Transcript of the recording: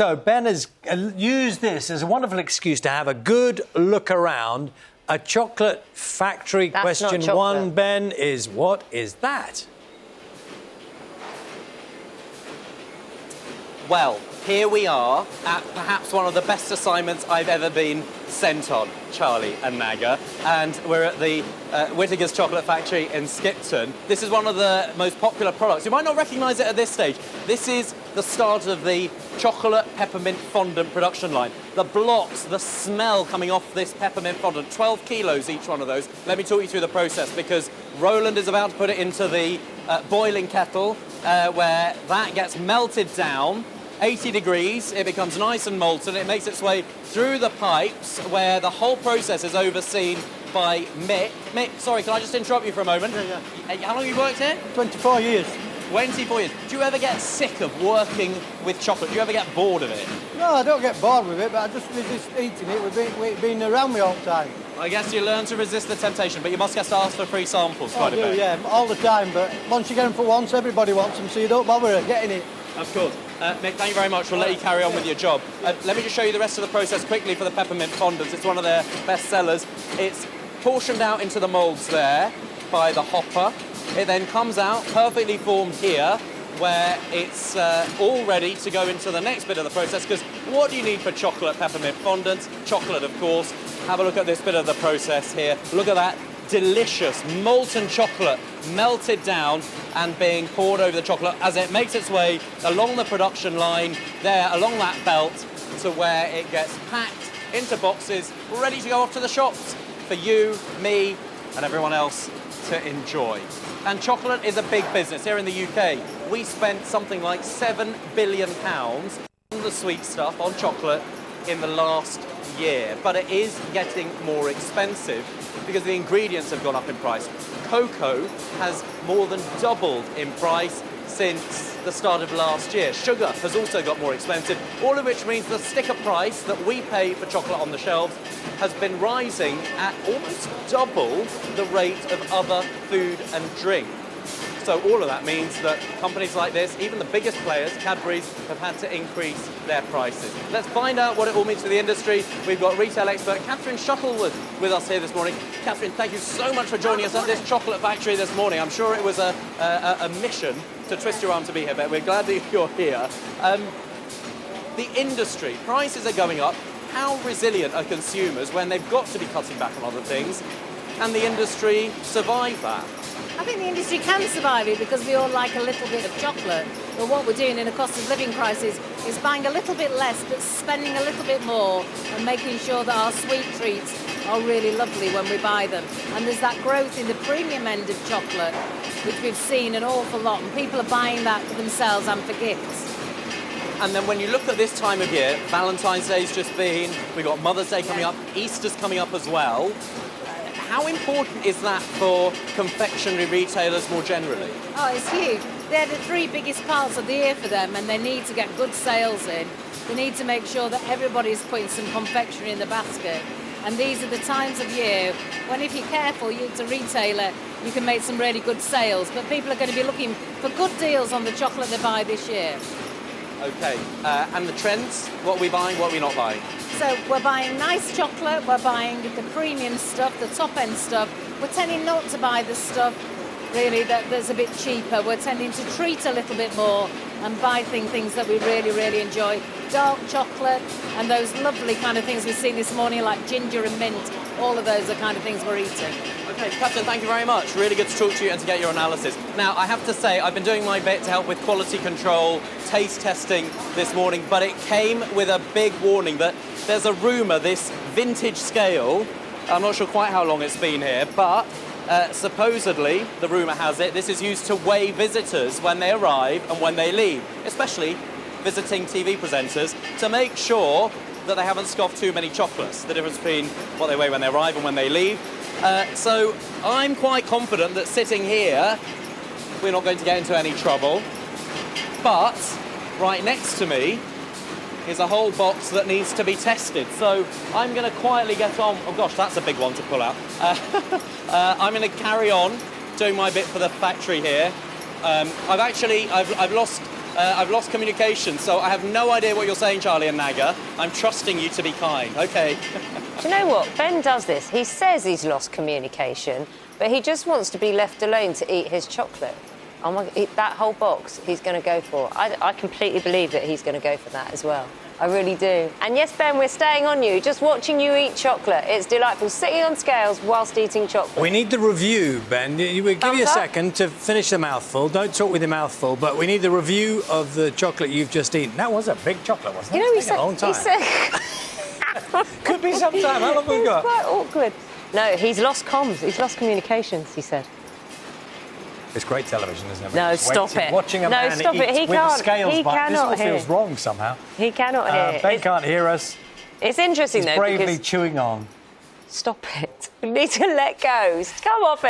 So Ben has used this as a wonderful excuse to have a good look around a chocolate factory. That's Question not chocolate. one, Ben, is what is that? Well, here we are at perhaps one of the best assignments I've ever been sent on, Charlie and Naga, and we're at the Whittaker's Chocolate Factory in Skipton. This is one of the most popular products. You might not recognise it at this stage. This is the start of the chocolate peppermint fondant production line. The blocks, the smell coming off this peppermint fondant, 12 kilos each one of those. Let me talk you through the process, because Roland is about to put it into the boiling kettle where that gets melted down. 80 degrees, it becomes nice and molten. It makes its way through the pipes where the whole process is overseen by Mick. Mick, sorry, can I just interrupt you for a moment? Yeah. How long have you worked here? 24 years. 24 years. Do you ever get sick of working with chocolate? Do you ever get bored of it? No, I don't get bored with it, but I just resist eating it. We've been around me all the time. I guess you learn to resist the temptation, but you must get to ask for free samples quite a bit. Yeah, all the time, but once you get them for once, everybody wants them, so you don't bother getting it. Of course. Mick, thank you very much. We'll let you carry on with your job. Let me just show you the rest of the process quickly for the peppermint fondants. It's one of their best sellers. It's portioned out into the moulds there by the hopper. It then comes out perfectly formed here, where it's all ready to go into the next bit of the process, because what do you need for chocolate peppermint fondants? Chocolate, of course. Have a look at this bit of the process here. Look at that delicious molten chocolate melted down and being poured over the chocolate as it makes its way along the production line there, along that belt, to where it gets packed into boxes, ready to go off to the shops for you, me, and everyone else to enjoy. And chocolate is a big business here in the UK. We spent something like £7 billion on the sweet stuff, on chocolate, in the last year. But it is getting more expensive because the ingredients have gone up in price. Cocoa has more than doubled in price since the start of last year. Sugar has also got more expensive, all of which means the sticker price that we pay for chocolate on the shelves has been rising at almost double the rate of other food and drink. So all of that means that companies like this, even the biggest players, Cadbury's, have had to increase their prices. Let's find out what it all means for the industry. We've got retail expert Catherine Shuttleworth with us here this morning. Catherine, thank you so much for joining us at this chocolate factory this morning. I'm sure it was a mission to twist your arm to be here, but we're glad that you're here. The industry, prices are going up. How resilient are consumers when they've got to be cutting back on other things? Can the industry survive that? I think the industry can survive it because we all like a little bit of chocolate. But what we're doing in a cost of living crisis is buying a little bit less but spending a little bit more and making sure that our sweet treats are really lovely when we buy them. And there's that growth in the premium end of chocolate, which we've seen an awful lot, and people are buying that for themselves and for gifts. And then when you look at this time of year, Valentine's Day's just been, we've got Mother's Day coming up, Easter's coming up as well. How important is that for confectionery retailers more generally? Oh, it's huge. They're the three biggest parts of the year for them, and they need to get good sales in. They need to make sure that everybody's putting some confectionery in the basket. And these are the times of year when, if you're careful, as a retailer, you can make some really good sales. But people are going to be looking for good deals on the chocolate they buy this year. Okay, and the trends, what are we buying, what are we not buying? So we're buying nice chocolate, we're buying the premium stuff, the top-end stuff. We're tending not to buy the stuff, really, that's a bit cheaper. We're tending to treat a little bit more and buy things that we really, really enjoy. Dark chocolate and those lovely kind of things we've seen this morning, like ginger and mint. All of those are kind of things we're eating. Okay, Captain, thank you very much. Really good to talk to you and to get your analysis. Now, I have to say, I've been doing my bit to help with quality control, taste testing this morning, but it came with a big warning that there's a rumour this vintage scale, I'm not sure quite how long it's been here, but supposedly, the rumour has it, this is used to weigh visitors when they arrive and when they leave, especially visiting TV presenters, to make sure that they haven't scoffed too many chocolates, the difference between what they weigh when they arrive and when they leave. So I'm quite confident that sitting here, we're not going to get into any trouble. But right next to me is a whole box that needs to be tested. So I'm going to quietly get on. Oh gosh, that's a big one to pull out. I'm going to carry on doing my bit for the factory here. I've lost I've lost communication, so I have no idea what you're saying, Charlie and Naga. I'm trusting you to be kind. OK. Do you know what? Ben does this. He says he's lost communication, but he just wants to be left alone to eat his chocolate. Oh my, that whole box he's going to go for. I completely believe that he's going to go for that as well. I really do. And yes, Ben, we're staying on you, just watching you eat chocolate. It's delightful, sitting on scales whilst eating chocolate. We need the review, Ben. We'll give you a second to finish the mouthful. Don't talk with your mouth full, but we need the review of the chocolate you've just eaten. That was a big chocolate, wasn't it? You know, It's taken a long time. Could be some time. How long have we got? It's quite awkward. No, he's lost comms. He's lost communications, he said. It's great television, isn't it? No, stop it. Watching a No, man stop eat it. He with the can't- scales he back. This all cannot hear. feels wrong somehow. He cannot hear. Ben can't hear us. It's interesting, He's though, bravely because... chewing on. Stop it. We need to let go. Come off it.